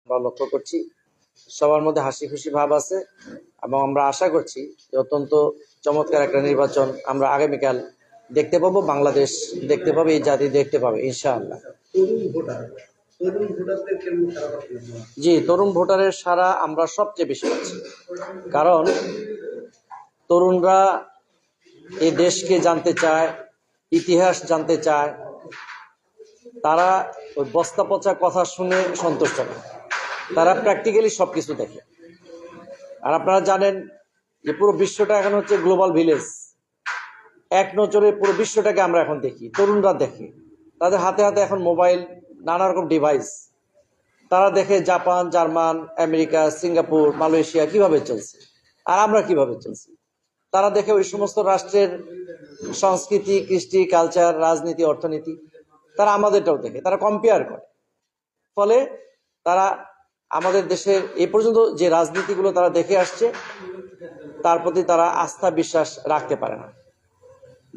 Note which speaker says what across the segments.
Speaker 1: আমরা লক্ষ্য করছি সবার মধ্যে হাসি খুশি ভাব আছে এবং আমরা আশা করছি যে অত্যন্ত চমৎকার একটা নির্বাচন আমরা আগামীকাল দেখতে পাবো, বাংলাদেশ দেখতে পাবে, এই জাতি দেখতে পাবে ইনশাআল্লাহ। জি, তরুণ ভোটারের সারা আমরা সবচেয়ে বেশি পাচ্ছি, কারণ তরুণরা এই দেশকে জানতে চায়, ইতিহাস জানতে চায়। তারা ওই বস্তা পচা কথা শুনে সন্তুষ্ট না, তারা প্র্যাকটিক্যালি সবকিছু দেখে। আর আপনারা জানেন যে পুরো বিশ্বটা এখন হচ্ছে গ্লোবাল ভিলেজ, এক নজরে পুরো বিশ্বটাকে আমরা এখন দেখি, তরুণরা দেখে। তাদের হাতে হাতে এখন মোবাইল, নানা রকম ডিভাইস। তারা দেখে Japan, German, America, Singapore, Malaysia কিভাবে চলছে আর আমরা কিভাবে চলছি। তারা দেখে ওই সমস্ত রাষ্ট্রের সংস্কৃতি, কৃষ্টি, কালচার, রাজনীতি, অর্থনীতি। তারা আমাদেরটাও দেখে, তারা কম্পেয়ার করে। ফলে তারা আমাদের দেশের এই পর্যন্ত যে রাজনীতিগুলো তারা দেখে আসছে তার প্রতি তারা আস্থা বিশ্বাস রাখতে পারে না,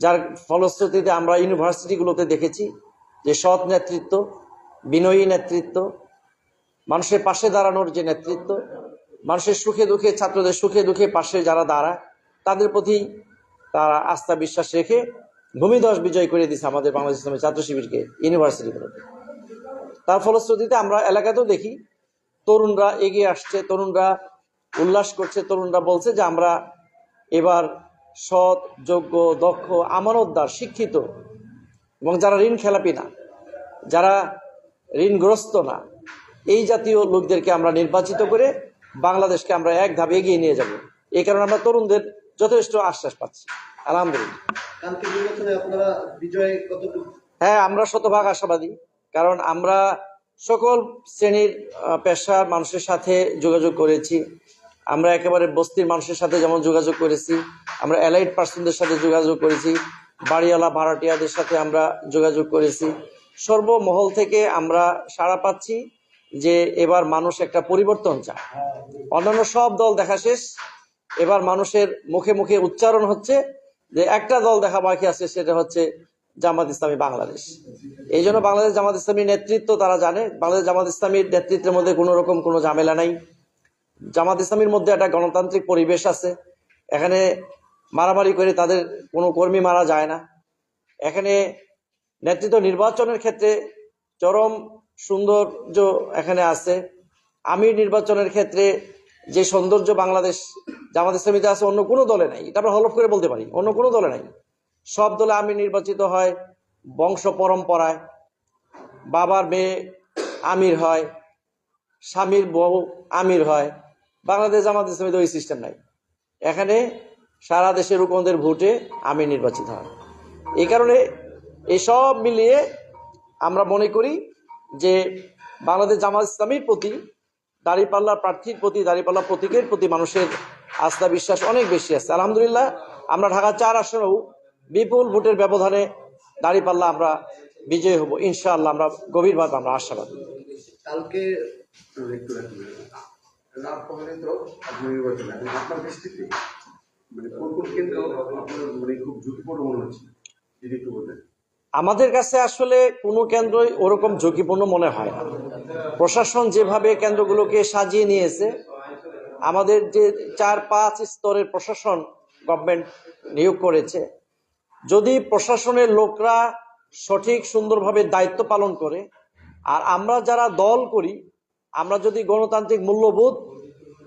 Speaker 1: যার ফলশ্রুতিতে আমরা ইউনিভার্সিটিগুলোতে দেখেছি যে সৎ নেতৃত্ব, বিনয়ী নেতৃত্ব, মানুষের পাশে দাঁড়ানোর যে নেতৃত্ব, মানুষের সুখে দুঃখে, ছাত্রদের সুখে দুঃখে পাশে যারা দাঁড়ায় তাদের প্রতি তারা আস্থা বিশ্বাস রেখে ভূমিধস বিজয় করে দিয়েছে আমাদের বাংলাদেশ ইসলামী ছাত্র শিবিরকে ইউনিভার্সিটিগুলোতে। তার ফলশ্রুতিতে আমরা এলাকাতেও দেখি তরুণরা এগিয়ে আসছে, তরুণরা উল্লাস করছে, তরুণরা বলছে যে আমরা এবার সৎ, যোগ্য, দক্ষ, আমানতদার, শিক্ষিত এবং যারা ঋণ খেলাপি না, যারা ঋণগ্রস্ত না, এই জাতীয় লোকদেরকে আমরা নির্বাচিত করে বাংলাদেশকে আমরা এক ধাপ এগিয়ে নিয়ে যাব। এই কারণে আমরা তরুণদের যথেষ্ট আশ্বাস পাচ্ছি, আলহামদুলিল্লাহ। হ্যাঁ, আমরা শতভাগ আশাবাদী, কারণ আমরা সকল শ্রেণীর পেশার মানুষের সাথে যোগাযোগ করেছি। আমরা একেবারে বস্তির মানুষের সাথে যেমন যোগাযোগ করেছি, আমরা অ্যালাইড পার্সনদের সাথে যোগাযোগ করেছি, বাড়িওয়ালা ভাড়াটিয়াদের সাথে আমরা যোগাযোগ করেছি। সর্বমহল থেকে আমরা সাড়া পাচ্ছি যে এবার মানুষ একটা পরিবর্তন চায়। অন্যান্য সব দল দেখা শেষ, এবার মানুষের মুখে মুখে উচ্চারণ হচ্ছে যে একটা দল দেখা বাকি আছে, সেটা হচ্ছে জামাত ইসলামী বাংলাদেশ। এই জন্য বাংলাদেশ জামাত ইসলামীর নেতৃত্ব তারা জানে, বাংলাদেশ জামাত ইসলামীর নেতৃত্বের মধ্যে কোনো রকম কোনো ঝামেলা নাই। জামাত ইসলামীর মধ্যে একটা গণতান্ত্রিক পরিবেশ আছে, এখানে মারামারি করে তাদের কোনো কর্মী মারা যায় না। এখানে নেতৃত্ব নির্বাচনের ক্ষেত্রে চরম সৌন্দর্য এখানে আছে। আমির নির্বাচনের ক্ষেত্রে যে সৌন্দর্য বাংলাদেশ জামাত ইসলামীতে আছে অন্য কোনো দলে নাই, এটা আমরা হলফ করে বলতে পারি, অন্য কোনো দলে নাই। সব দলে আমির নির্বাচিত হয় বংশ পরম্পরায়, বাবার মেয়ে আমির হয়, স্বামীর বউ আমির হয়। বাংলাদেশ জামাত ইসলামীতে ওই সিস্টেম নাই, এখানে সারা দেশের রুকনদের ভোটে আমির নির্বাচিত হয়। এই কারণে এই সব মিলিয়ে আমরা মনে করি যে বাংলাদেশ জামাত ইসলামীর প্রতি, দাঁড়িপাল্লা প্রার্থীর প্রতি, দাঁড়িপাল্লা প্রতীকের প্রতি মানুষের আস্থা বিশ্বাস অনেক বেশি আছে। আলহামদুলিল্লাহ, আমরা ঢাকা 4 আসনেও বিপুল ভোটের ব্যবধানে দাঁড়িপাল্লা আমরা বিজয়ী হব ইনশাআল্লাহ। আমরা গভীরভাবে আমরা আশাবাদী। কালকে আমাদের কাছে আসলে কোনো কেন্দ্রই ওরকম ঝুঁকিপূর্ণ মনে হয় না। প্রশাসন যেভাবে কেন্দ্রগুলোকে সাজিয়ে নিয়েছে, আমাদের যে 4-5 স্তরের প্রশাসন গভর্নমেন্ট নিয়োগ করেছে, যদি প্রশাসনের লোকরা সঠিক সুন্দরভাবে দায়িত্ব পালন করে, আর আমরা যারা দল করি, আমরা যদি গণতান্ত্রিক মূল্যবোধ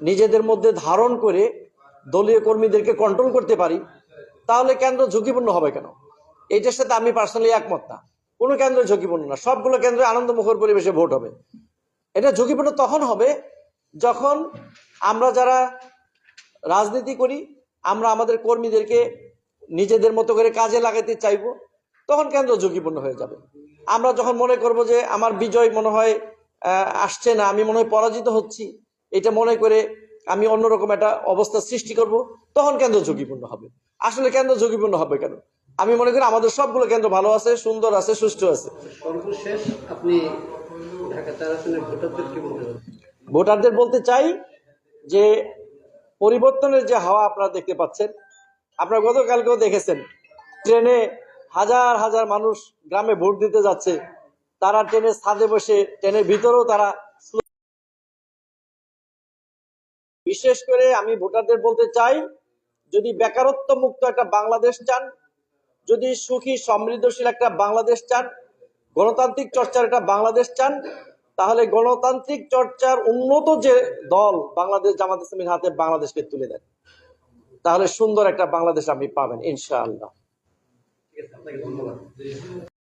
Speaker 1: নিজেদের মধ্যে ধারণ করে দলীয় কর্মীদেরকে কন্ট্রোল করতে পারি, তাহলে কেন্দ্র ঝুঁকিপূর্ণ হবে কেন? এইটার সাথে আমি পার্সোনালি একমত না। কোনো কেন্দ্র ঝুঁকিপূর্ণ না, সবগুলো কেন্দ্রে আনন্দমুখর পরিবেশে ভোট হবে। এটা ঝুঁকিপূর্ণ তখন হবে যখন আমরা যারা রাজনীতি করি, আমরা আমাদের কর্মীদেরকে নিজেদের মতো করে কাজে লাগাতে চাইবো, তখন কেন্দ্র ঝুঁকিপূর্ণ হয়ে যাবে। আমরা যখন মনে করব যে আমার বিজয় মনে হয় আসছে না, আমি মনে হয় পরাজিত হচ্ছি, এটা মনে করে আমি অন্যরকম একটা অবস্থা সৃষ্টি করব, তখন কেন্দ্র ঝুঁকিপূর্ণ হবে। আসলে কেন্দ্র ঝুঁকিপূর্ণ হবে কেন? আমি মনে করি আমাদের সবগুলো কেন্দ্র ভালো আছে, সুন্দর আছে, সুষ্ঠু আছে। সর্বশেষ আপনি ঢাকা 4 আসনের ভোটারদের বলতে চাই যে পরিবর্তনের যে হাওয়া আপনারা দেখতে পাচ্ছেন, আপনারা গতকালকেও দেখেছেন ট্রেনে হাজার হাজার মানুষ গ্রামে ভোট দিতে যাচ্ছে, তারা ট্রেনের ছাদে বসে, ট্রেনের ভিতরেও তারা বিশেষ করে আমি ভোটারদের বলতে চাই, যদি বেকারত্ব মুক্ত একটা বাংলাদেশ চান, যদি সুখী সমৃদ্ধশীল একটা বাংলাদেশ চান, গণতান্ত্রিক চর্চার একটা বাংলাদেশ চান, তাহলে গণতান্ত্রিক চর্চার উন্নত যে দল বাংলাদেশ জামাত ইসলামীর হাতে বাংলাদেশকে তুলে দেন, তাহলে সুন্দর একটা বাংলাদেশ আপনি পাবেন ইনশাআল্লাহ।